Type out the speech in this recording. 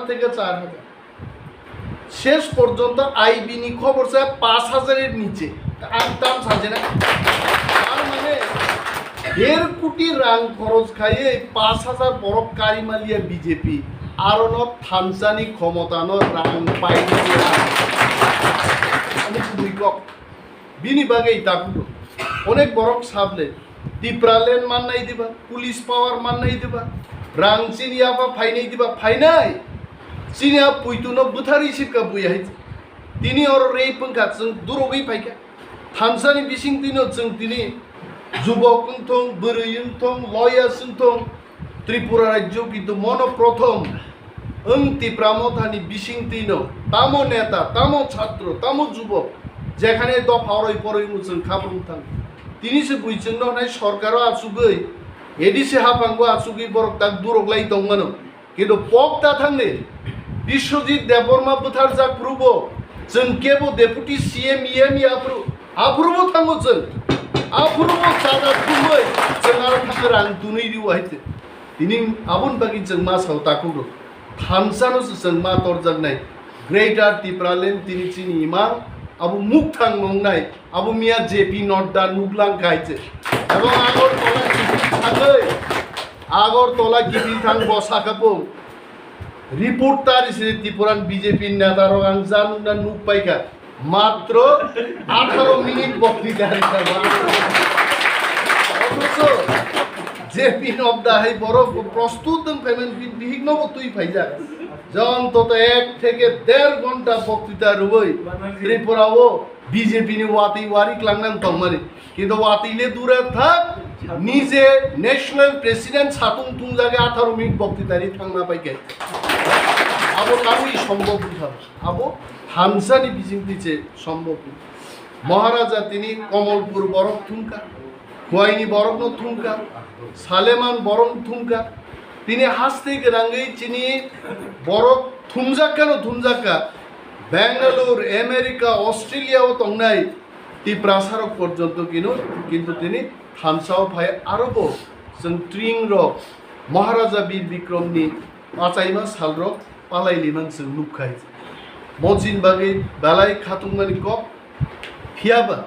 থেকে 4,000 শেষ পর্যন্ত আইবিনি খবর চায় 5,000-এর নিচে দাম সাজে না। তার মানে 1.5 কোটি রাং খরচ খাইয়ে 5,000 বড় কারিমালিয়া বিজেপি আর থানসানি ক্ষমতানো রাং পাইনি বিনি বাগেই তাকুলো অনেক বড় সাবলে টিপ্রালেন মান্নাই দিবা পুলিশ পাওয়ার মান্নাই দিবা রাং চিনিয়াবা ফাইনাই দিবা ফাইনাই চিনিয়া পুইতুনো বুথারি সিকা বুইहाय তিনি और रे पंखा जों दुरगै फाइका थानसानि बिसिं तिनो जों तिनि जुबक थं बोरैयं थं लयासं थं त्रिपुरा राज्य किन्तु मन प्रथम ओं तिप्रामथानि बिसिं तिनो तामो नेता तामो छात्र तामो जुबक जेखाने दफावरै परैमु जों खाबुं थां तिनिसो बुइजों ननाय सरकारा आसुगै एदिसे हाफांगो आसुगै बरक ता दुरगलाय दंमानो किन्तु पक्ता थांने বিশ্বজিৎ দেববর্মা বুথার যা প্রুব जों केबो डेपुटी सीएम ईएम आप्रुबो थांगो जों आप्रुबो सादा खुमै जों आरो थांगो रां दुनै रिवायते दिनै आबुन बागि जों मासाव ताकुरो थानसानो जों मा तरजागनाय ग्रेटर टिप्रालेन तिनि चिनि इमा आबु मुख थां मंगनाय आबु मिया जेपी नड्डा नुगलां गायचे এবং আগরতলা গিবি থাং বসাকাबो रिपोर्ट तारिसे त्रिपुरान बीजेपी नेतारो आं जानुना नुक पाइका मात्र 18 मिनिट बक्तृता अथच जेपी नड्डा है बड़ प्रस्तुत पेमेंट बिहिग्न तुई फाइजा जन तो 1 থেকে 1.5 ঘন্টা বক্তৃতা রুবই ত্রিপুরাও বিজেপি নি ওয়াতি ওয়ারি ক্লাংনান তংমারি কিন্তু ওয়াতিলে দূরে থাক নিজে ন্যাশনাল প্রেসিডেন্ট সাতুং তুং জায়গা 18 মিনিট বক্তৃতারি থাংনা পাইকে আবো কারুই সম্ভব না আবো থানসানি বিজিংতিছে সম্ভব মহারাজা তিনি কমলপুর বরক থুমকা খোয়াইনি বরক ন থুমকা সালেমান বরং থুমকা তিনি হাসতে গরাঙ্গই চিনি বরক থুমজাক্কা বেঙ্গালুর আমেরিকা অস্ট্রেলিয়াও তংনাই তি প্রাসারক পর্যন্ত কিন্তু তিনি থানসাও ভাই আরব जों ट्रिं रक महाराजा वीर विक्रमनि आचाइमा सालरक पालाइलिमान जों नुखाय मजिन बागै दालाय खातुंमानि कप फियाबा